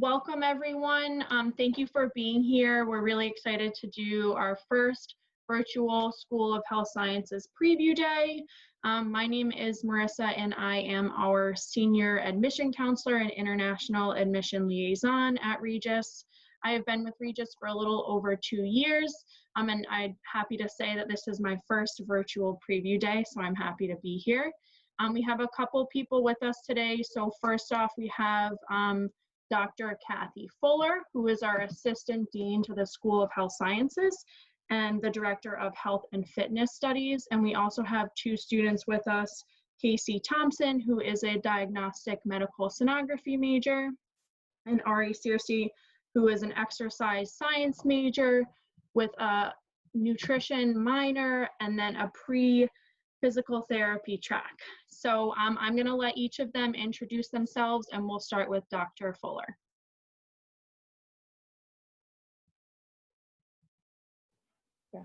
Welcome everyone. Thank you for being here. We're really excited to do our first virtual School of Health Sciences preview day. My name is Marissa and I am our Senior Admission Counselor and International Admission Liaison at Regis. I have been with Regis for a little over 2 years, and I'm happy to say that this is my first virtual preview day, so I'm happy to be here. We have a couple people with us today. So first off, we have Dr. Kathy Fuller, who is our Assistant Dean to the School of Health Sciences and the Director of Health and Fitness Studies. And we also have 2 students with us, Casey Thompson, who is a Diagnostic Medical Sonography major, and Ari Searcy, who is an Exercise Science major with a Nutrition minor and then a Physical Therapy track. So I'm going to let each of them introduce themselves, and we'll start with Dr. Fuller. Yeah.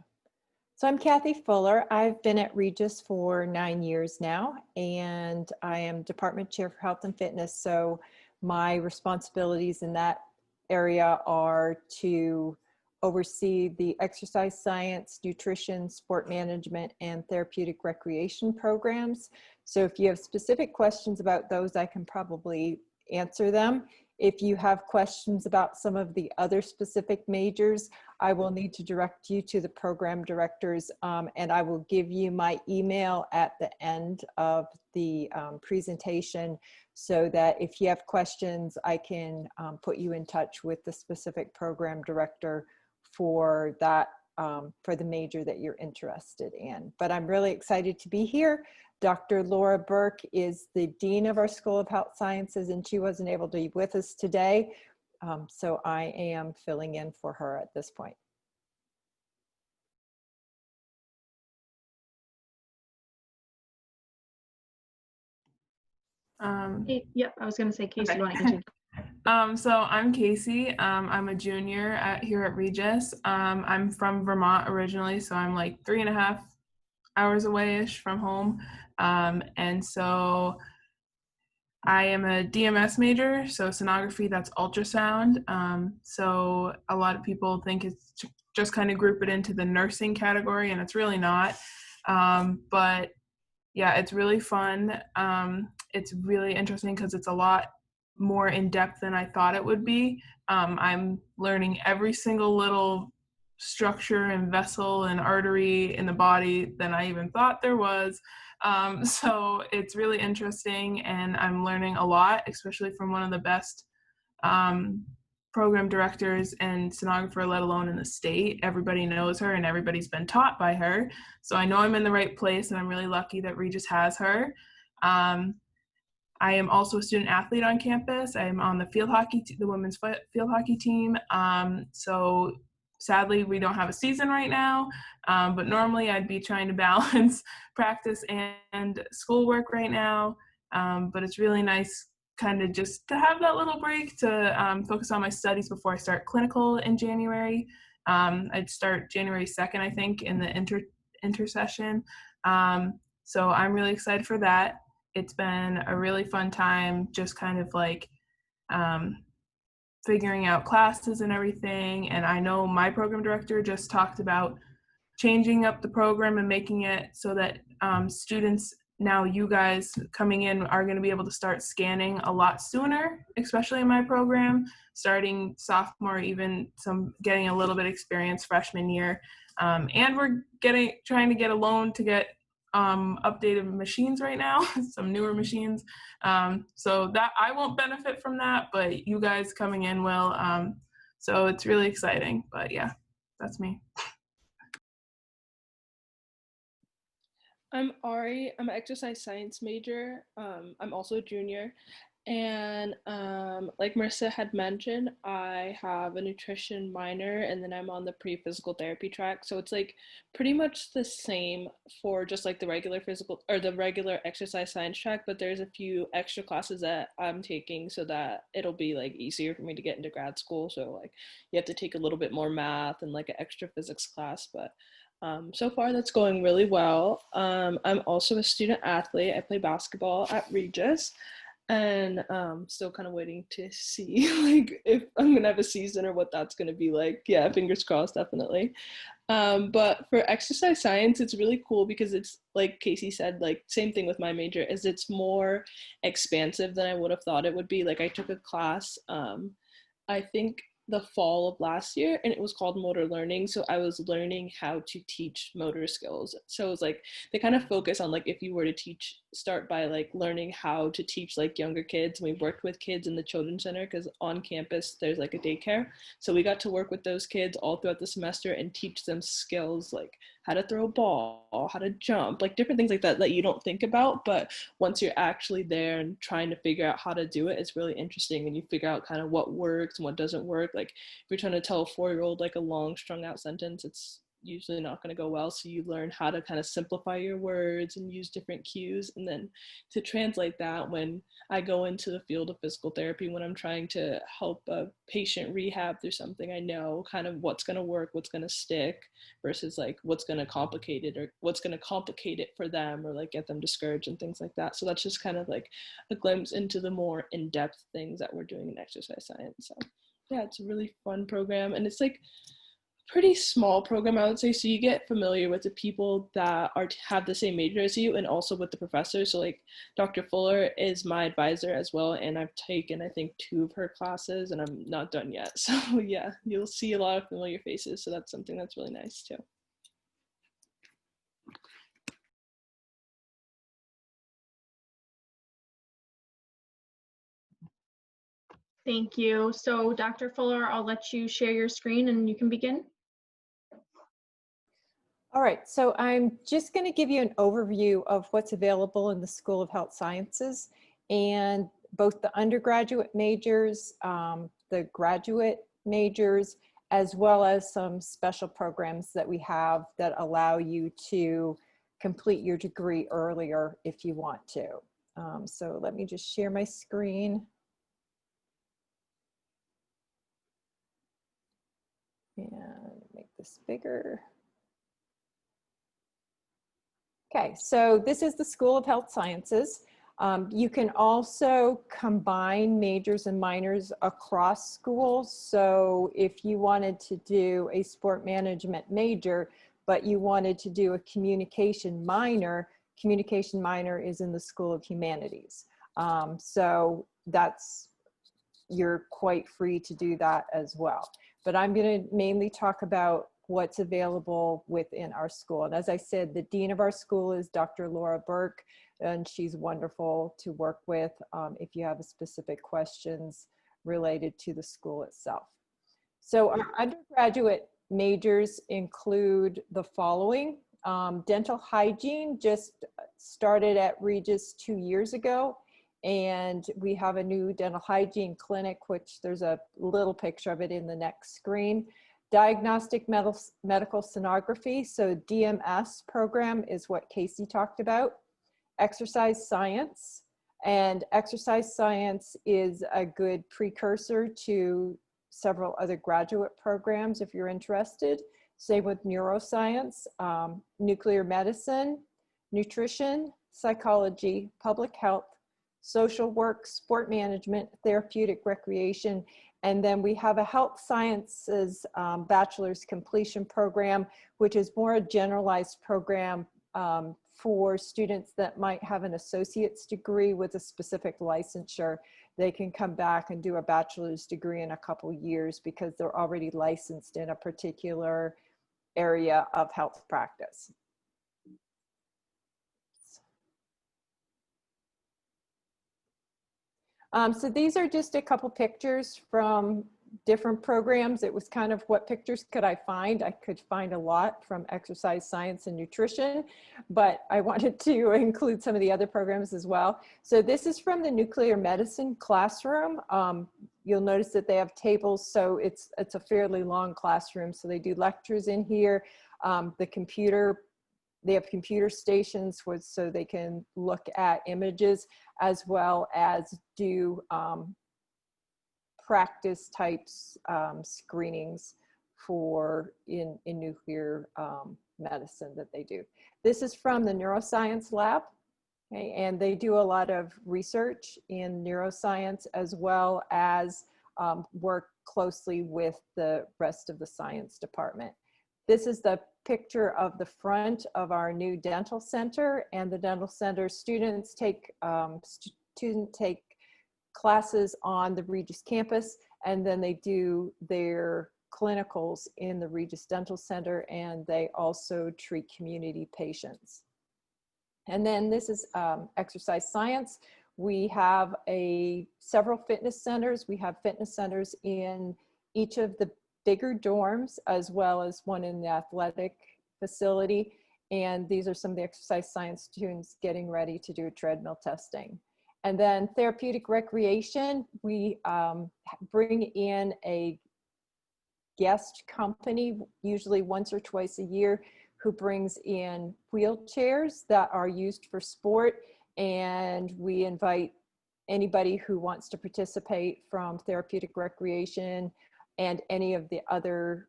So I'm Kathy Fuller. I've been at Regis for 9 years now, and I am Department Chair for Health and Fitness. So my responsibilities in that area are to oversee the exercise science, nutrition, sport management, and therapeutic recreation programs. So if you have specific questions about those, I can probably answer them. If you have questions about some of the other specific majors, I will need to direct you to the program directors, and I will give you my email at the end of the presentation so that if you have questions, I can put you in touch with the specific program director for that, for the major that you're interested in. But I'm really excited to be here. Dr. Laura Burke is the Dean of our School of Health Sciences, and she wasn't able to be with us today. So I am filling in for her at this point. Yep, I was going to say, Casey, Okay. why don't you take So I'm Casey. I'm a junior here at Regis. I'm from Vermont originally, so I'm like 3.5 hours away-ish from home. And so I am a DMS major, so sonography, that's ultrasound. So a lot of people think it's just kind of group it into the nursing category, and it's really not. But yeah, it's really fun. It's really interesting because it's a lot more in depth than I thought it would be. I'm learning every single little structure and vessel and artery in the body than I even thought there was. So it's really interesting, and I'm learning a lot, especially from one of the best program directors and sonographer, let alone in the state. Everybody knows her and everybody's been taught by her. So I know I'm in the right place, and I'm really lucky that Regis has her. I am also a student athlete on campus. I am on the field hockey, the women's field hockey team. So sadly, we don't have a season right now, but normally I'd be trying to balance practice and schoolwork right now. But it's really nice kind of just to have that little break to focus on my studies before I start clinical in January. I'd start January 2nd, I think, in the intersession. So I'm really excited for that. It's been a really fun time, just kind of like figuring out classes and everything. And I know my program director just talked about changing up the program and making it so that students, now you guys coming in, are going to be able to start scanning a lot sooner, especially in my program, starting sophomore, even getting a little bit experience freshman year. And we're trying to get a loan to get updated machines right now, some newer machines. So that I won't benefit from that, but you guys coming in will. So it's really exciting, but yeah, that's me. I'm Ari. I'm an exercise science major. I'm also a junior. And like Marissa had mentioned, I have a nutrition minor, and then I'm on the pre-physical therapy track. So it's like pretty much the same for just like the regular physical or the regular exercise science track, but there's a few extra classes that I'm taking so that it'll be like easier for me to get into grad school. So like you have to take a little bit more math and like an extra physics class, but so far that's going really well. I'm also a student athlete. I play basketball at Regis. and still kind of waiting to see like if I'm gonna have a season or what that's gonna be like. Yeah, fingers crossed, definitely. But for exercise science, it's really cool because it's like Casey said, like same thing with my major, is it's more expansive than I would have thought it would be. Like I took a class, I think the fall of last year, and it was called motor learning. So I was learning how to teach motor skills. So it was like they kind of focus on like if you were to teach, start by like learning how to teach like younger kids. We worked with kids in the children's center because on campus there's like a daycare. So we got to work with those kids all throughout the semester and teach them skills like how to throw a ball, how to jump, like different things like that that you don't think about. But once you're actually there and trying to figure out how to do it, it's really interesting, and you figure out kind of what works and what doesn't work. Like if you're trying to tell a 4-year-old like a long strung out sentence, it's usually not going to go well. So you learn how to kind of simplify your words and use different cues, and then to translate that when I go into the field of physical therapy, when I'm trying to help a patient rehab through something, I know kind of what's going to work, what's going to stick, versus like what's going to complicate it, or what's going to complicate it for them, or like get them discouraged and things like that. So that's just kind of like a glimpse into the more in-depth things that we're doing in exercise science. So yeah, it's a really fun program, and it's like pretty small program, I would say. So you get familiar with the people that have the same major as you, and also with the professors. So like Dr. Fuller is my advisor as well, and I've taken I think 2 of her classes, and I'm not done yet. So yeah, you'll see a lot of familiar faces. So that's something that's really nice too. Thank you. So Dr. Fuller, I'll let you share your screen and you can begin. All right, so I'm just going to give you an overview of what's available in the School of Health Sciences, and both the undergraduate majors, the graduate majors, as well as some special programs that we have that allow you to complete your degree earlier if you want to. So let me just share my screen. And make this bigger. Okay, so this is the School of Health Sciences. You can also combine majors and minors across schools. So if you wanted to do a sport management major, but you wanted to do a communication minor is in the School of Humanities. So you're quite free to do that as well. But I'm going to mainly talk about what's available within our school. And as I said, the dean of our school is Dr. Laura Burke, and she's wonderful to work with if you have specific questions related to the school itself. So our undergraduate majors include the following. Dental hygiene just started at Regis 2 years ago, and we have a new dental hygiene clinic, which there's a little picture of it in the next screen. Diagnostic medical sonography, so DMS program is what Casey talked about. Exercise science, and exercise science is a good precursor to several other graduate programs if you're interested. Same with neuroscience, nuclear medicine, nutrition, psychology, public health, social work, sport management, therapeutic recreation. And then we have a health sciences bachelor's completion program, which is more a generalized program for students that might have an associate's degree with a specific licensure. They can come back and do a bachelor's degree in a couple years because they're already licensed in a particular area of health practice. So these are just a couple pictures from different programs. It was kind of what pictures could I find? I could find a lot from exercise science and nutrition, but I wanted to include some of the other programs as well. So this is from the nuclear medicine classroom. You'll notice that they have tables, so it's a fairly long classroom. So they do lectures in here. They have computer stations so they can look at images, as well as do practice types screenings in nuclear medicine that they do. This is from the neuroscience lab. Okay, and they do a lot of research in neuroscience as well as work closely with the rest of the science department. This is the picture of the front of our new dental center, and the dental center students take classes on the Regis campus, and then they do their clinicals in the Regis Dental Center, and they also treat community patients. And then this is exercise science. We have several fitness centers. We have fitness centers in each of the bigger dorms, as well as one in the athletic facility. And these are some of the exercise science students getting ready to do treadmill testing. And then therapeutic recreation, we bring in a guest company, usually once or twice a year, who brings in wheelchairs that are used for sport. And we invite anybody who wants to participate from therapeutic recreation and any of the other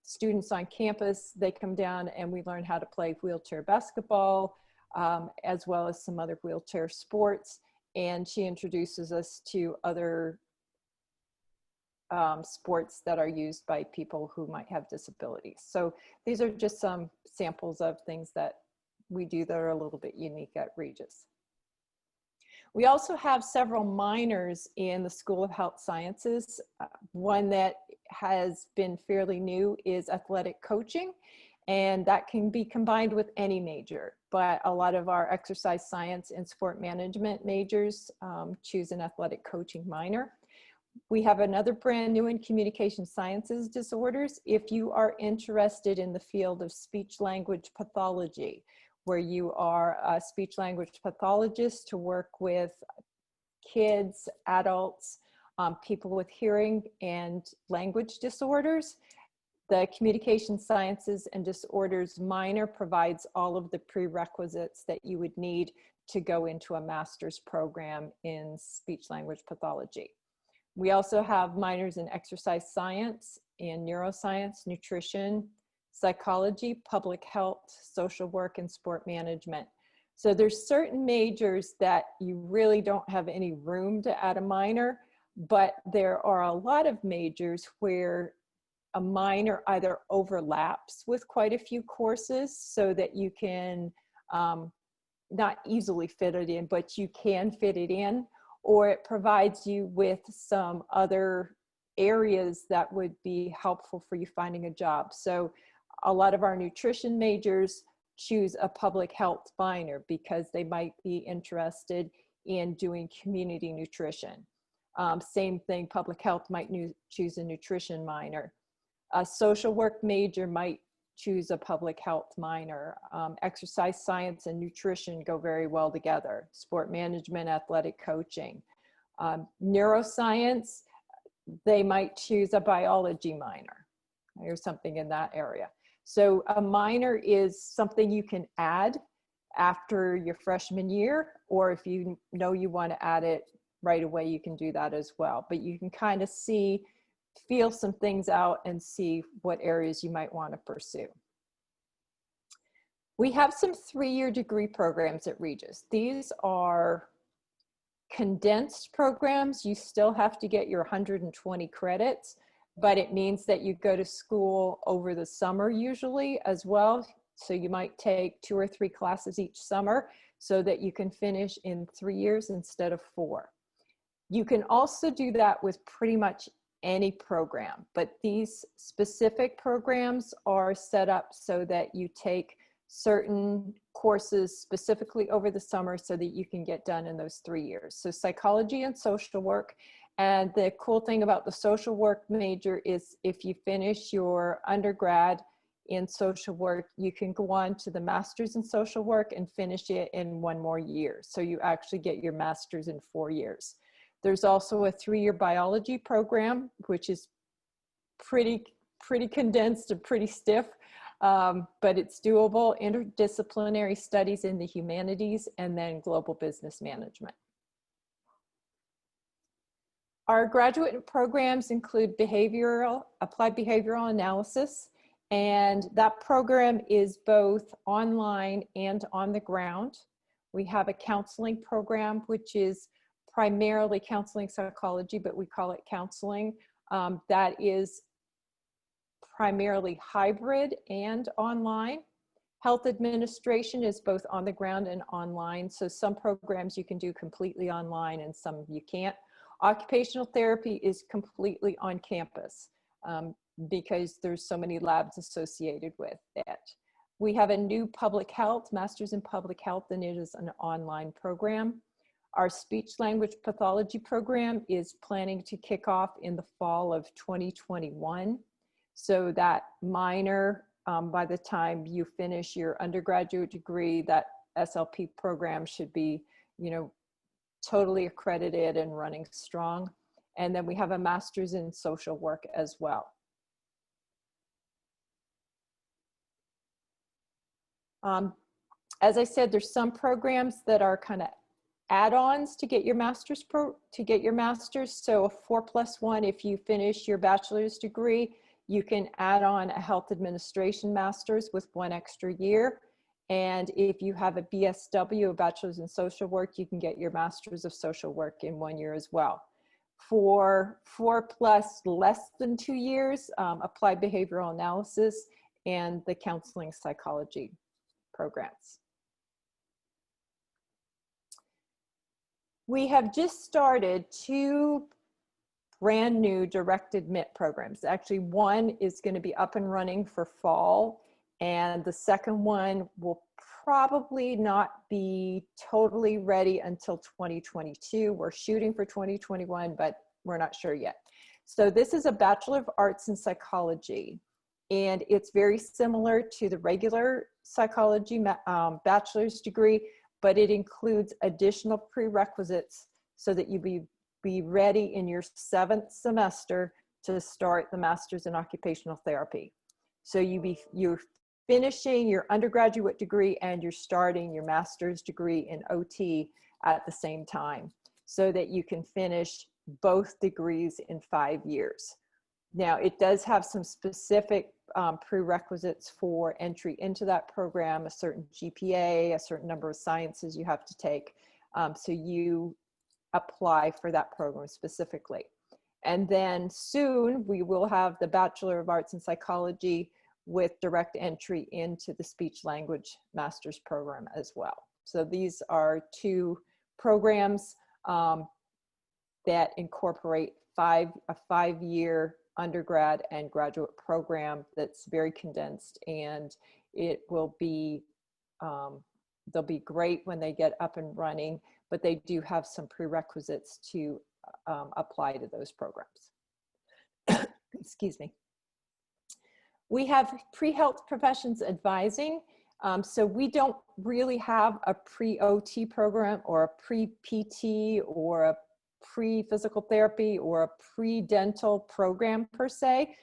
students on campus. They come down and we learn how to play wheelchair basketball, as well as some other wheelchair sports. And she introduces us to other sports that are used by people who might have disabilities. So these are just some samples of things that we do that are a little bit unique at Regis. We also have several minors in the School of Health Sciences. One that has been fairly new is athletic coaching, and that can be combined with any major, but a lot of our exercise science and sport management majors choose an athletic coaching minor. We have another brand new in communication sciences disorders. If you are interested in the field of speech language pathology, where you are a speech language pathologist to work with kids, adults, people with hearing and language disorders, the communication sciences and disorders minor provides all of the prerequisites that you would need to go into a master's program in speech language pathology. We also have minors in exercise science, in neuroscience, nutrition, psychology, public health, social work, and sport management. So there's certain majors that you really don't have any room to add a minor, but there are a lot of majors where a minor either overlaps with quite a few courses so that you can not easily fit it in, but you can fit it in, or it provides you with some other areas that would be helpful for you finding a job. So a lot of our nutrition majors choose a public health minor because they might be interested in doing community nutrition. Same thing, public health might choose a nutrition minor. A social work major might choose a public health minor. Exercise science and nutrition go very well together. Sport management, athletic coaching. Neuroscience, they might choose a biology minor or something in that area. So a minor is something you can add after your freshman year, or if you know you want to add it right away, you can do that as well. But you can kind of feel some things out and see what areas you might want to pursue. We have some 3-year degree programs at Regis. These are condensed programs. You still have to get your 120 credits, but it means that you go to school over the summer usually as well. So you might take 2 or 3 classes each summer so that you can finish in 3 years instead of 4. You can also do that with pretty much any program, but these specific programs are set up so that you take certain courses specifically over the summer so that you can get done in those 3 years. So psychology and social work. And the cool thing about the social work major is if you finish your undergrad in social work, you can go on to the master's in social work and finish it in 1 more year. So you actually get your master's in 4 years. There's also a 3-year biology program, which is pretty condensed and pretty stiff, but it's doable. Interdisciplinary studies in the humanities, and then global business management. Our graduate programs include applied behavioral analysis, and that program is both online and on the ground. We have a counseling program, which is primarily counseling psychology, but we call it counseling. That is primarily hybrid and online. Health administration is both on the ground and online. So some programs you can do completely online and some you can't. Occupational therapy is completely on campus because there's so many labs associated with it. We have a new public health, master's in public health, and it is an online program. Our speech language pathology program is planning to kick off in the fall of 2021. So that minor, by the time you finish your undergraduate degree, that SLP program should be, totally accredited and running strong. And then we have a master's in social work as well. As I said, there's some programs that are kind of add-ons to get your master's So a 4+1, if you finish your bachelor's degree, you can add on a health administration master's with 1 extra year. And if you have a BSW, a bachelor's in social work, you can get your master's of social work in 1 year as well. For 4+ less than 2 years, applied behavioral analysis and the counseling psychology programs. We have just started 2 brand new direct admit programs. Actually, one is going to be up and running for fall, and the second one will probably not be totally ready until 2022. We're shooting for 2021, but we're not sure yet. So this is a Bachelor of Arts in Psychology, and it's very similar to the regular psychology bachelor's degree, but it includes additional prerequisites so that you be ready in your 7th semester to start the master's in occupational therapy. So you're finishing your undergraduate degree and you're starting your master's degree in OT at the same time so that you can finish both degrees in 5 years. Now, it does have some specific prerequisites for entry into that program, a certain GPA, a certain number of sciences you have to take. So you apply for that program specifically. And then soon we will have the Bachelor of Arts in Psychology with direct entry into the speech language master's program as well. So these are 2 programs that incorporate a 5-year undergrad and graduate program that's very condensed, and it will be, they'll be great when they get up and running, but they do have some prerequisites to apply to those programs. Excuse me. We have PreHealth Professions advising. So we don't really have a pre-OT program or a pre-PT or a pre-physical therapy or a pre-dental program per se,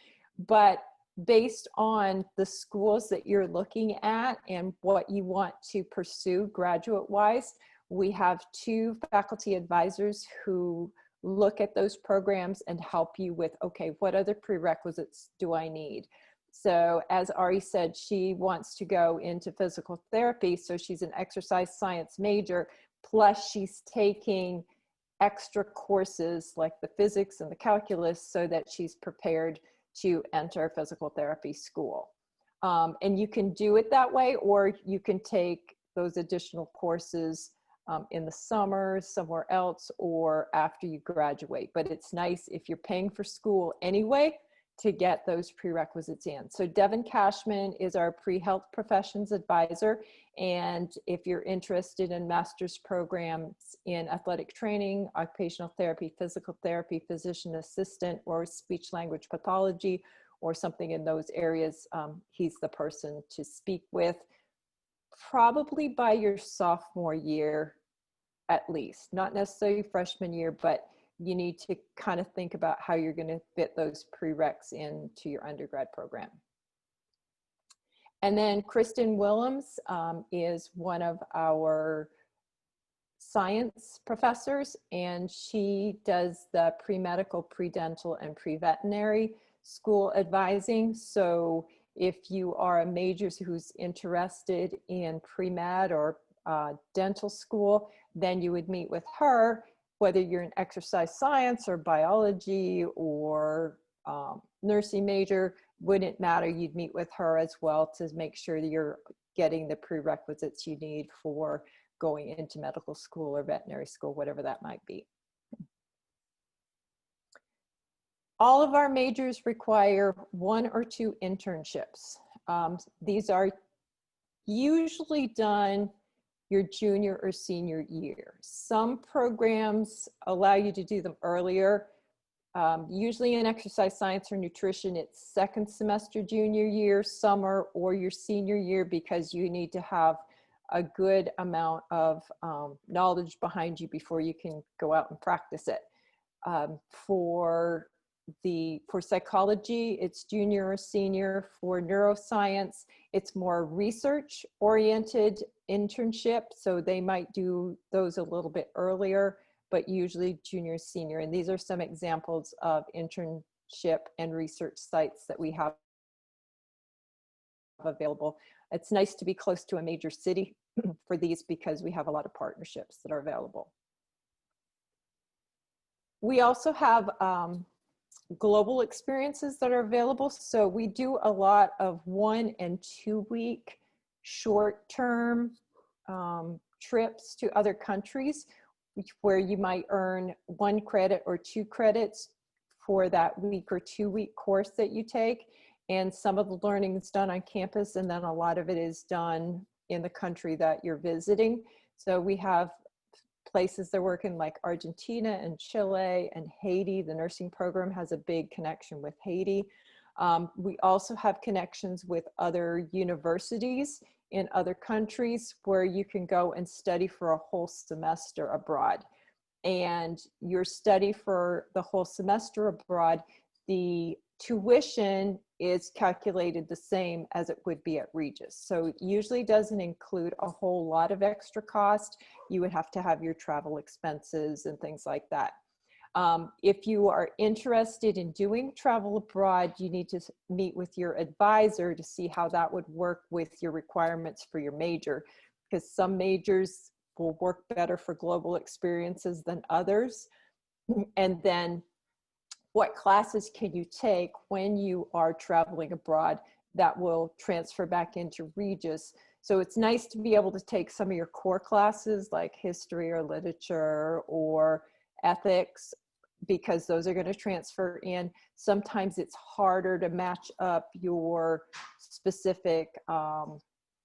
but based on the schools that you're looking at and what you want to pursue graduate-wise, we have 2 faculty advisors who look at those programs and help you with, okay, what other prerequisites do I need? So as Ari said, she wants to go into physical therapy, so she's an exercise science major, plus she's taking extra courses like the physics and the calculus so that she's prepared to enter physical therapy school. And you can do it that way, or you can take those additional courses in the summer somewhere else or after you graduate. But it's nice if you're paying for school anyway to get those prerequisites in. So Devin Cashman is our PreHealth Professions advisor. And if you're interested in master's programs in athletic training, occupational therapy, physical therapy, physician assistant, or speech language pathology, or something in those areas, he's the person to speak with. Probably by your sophomore year, at least, not necessarily freshman year, but you need to kind of think about how you're going to fit those prereqs into your undergrad program. And then Kristen Willems is one of our science professors, and she does the pre-medical, pre-dental, and pre-veterinary school advising. So if you are a major who's interested in pre-med or dental school, then you would meet with her, whether you're in exercise science or biology or nursing major, wouldn't matter. You'd meet with her as well to make sure that you're getting the prerequisites you need for going into medical school or veterinary school, whatever that might be. All of our majors require 1 or 2 internships. These are usually done your junior or senior year. Some programs allow you to do them earlier. Usually in exercise science or nutrition, it's 2nd semester junior year, summer, or your senior year, because you need to have a good amount of knowledge behind you before you can go out and practice it. For psychology, it's junior or senior. For neuroscience, it's more research oriented internship. So they might do those a little bit earlier, but usually junior, senior. And these are some examples of internship and research sites that we have available. It's nice to be close to a major city for these because we have a lot of partnerships that are available. We also have global experiences that are available. So we do a lot of 1 and 2 week short-term trips to other countries where you might earn 1 credit or 2 credits for that week or 2 week course that you take. And some of the learning is done on campus, and then a lot of it is done in the country that you're visiting. So we have places that work in like Argentina and Chile and Haiti. The nursing program has a big connection with Haiti. We also have connections with other universities in other countries where you can go and study for a whole semester abroad. And your study for the whole semester abroad, the tuition is calculated the same as it would be at Regis. So it usually doesn't include a whole lot of extra cost. You would have to have your travel expenses and things like that. If you are interested in doing travel abroad, you need to meet with your advisor to see how that would work with your requirements for your major, because some majors will work better for global experiences than others. And then what classes can you take when you are traveling abroad that will transfer back into Regis. So it's nice to be able to take some of your core classes like history or literature or ethics, because those are going to transfer in. Sometimes it's harder to match up your specific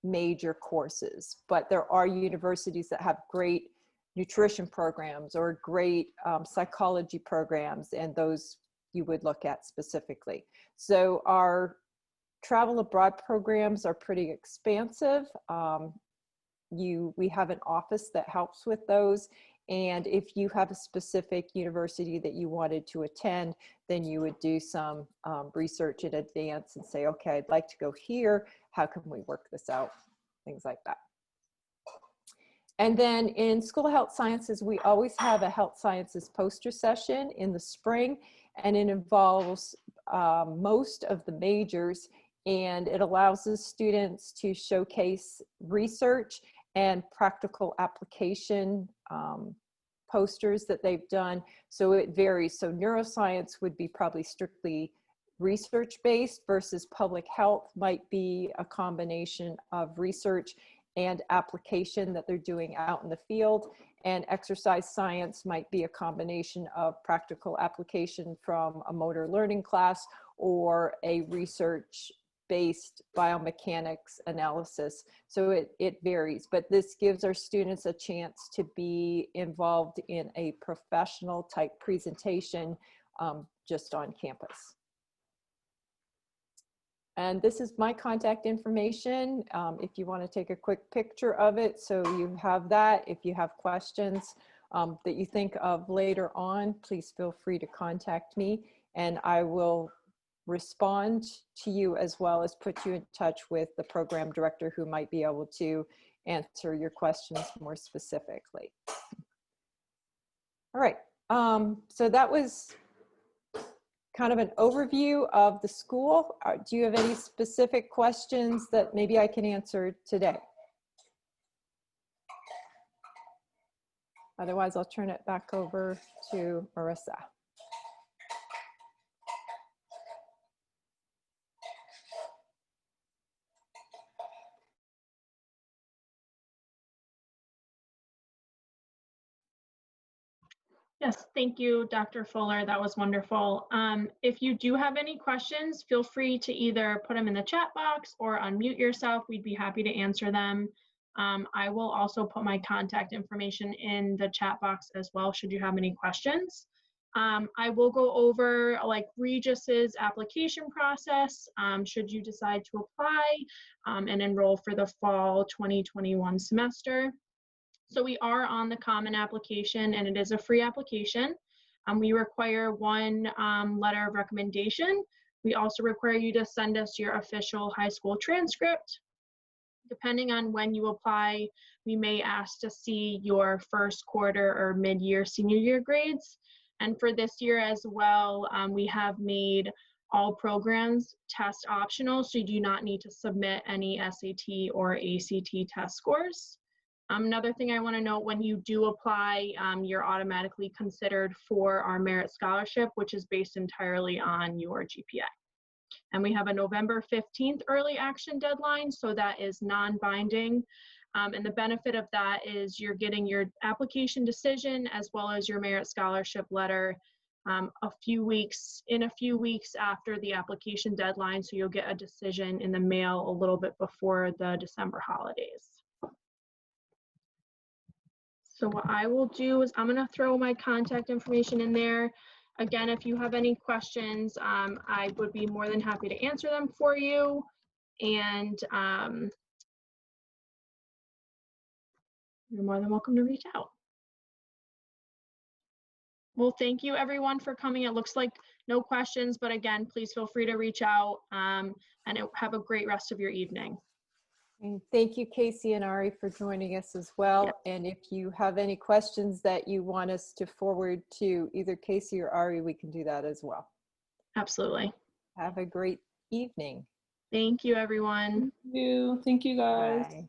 major courses, but there are universities that have great nutrition programs or great psychology programs, and those you would look at specifically. So our travel abroad programs are pretty expansive. We have an office that helps with those. And if you have a specific university that you wanted to attend, then you would do some research in advance and say, okay, I'd like to go here. How can we work this out? Things like that. And then in School of Health Sciences, we always have a health sciences poster session in the spring, and it involves most of the majors, and it allows the students to showcase research and practical application posters that they've done. So it varies. So neuroscience would be probably strictly research-based versus public health might be a combination of research and application that they're doing out in the field. And exercise science might be a combination of practical application from a motor learning class or a research-based biomechanics analysis. So it varies, but this gives our students a chance to be involved in a professional type presentation just on campus. And this is my contact information if you want to take a quick picture of it. So you have that. If you have questions that you think of later on, please feel free to contact me, and I will respond to you as well as put you in touch with the program director who might be able to answer your questions more specifically. All right, so that was kind of an overview of the school. Do you have any specific questions that maybe I can answer today? Otherwise, I'll turn it back over to Marissa. Yes, thank you, Dr. Fuller. That was wonderful. If you do have any questions, feel free to either put them in the chat box or unmute yourself. We'd be happy to answer them. I will also put my contact information in the chat box as well, should you have any questions. I will go over like Regis's application process, should you decide to apply and enroll for the fall 2021 semester. So we are on the Common application, and it is a free application. We require one letter of recommendation. We also require you to send us your official high school transcript. Depending on when you apply, we may ask to see your first quarter or mid-year senior year grades. And for this year as well, we have made all programs test optional, so you do not need to submit any SAT or ACT test scores. Another thing I want to note, when you do apply, you're automatically considered for our merit scholarship, which is based entirely on your GPA. And we have a November 15th early action deadline, so that is non-binding. And the benefit of that is you're getting your application decision as well as your merit scholarship letter a few weeks after the application deadline, so you'll get a decision in the mail a little bit before the December holidays. So what I will do is I'm going to throw my contact information in there. Again, if you have any questions, I would be more than happy to answer them for you. And you're more than welcome to reach out. Well, thank you everyone for coming. It looks like no questions, but again, please feel free to reach out and have a great rest of your evening. And thank you, Casey and Ari, for joining us as well. Yep. And if you have any questions that you want us to forward to either Casey or Ari, we can do that as well. Absolutely. Have a great evening. Thank you, everyone. Thank you guys. Bye.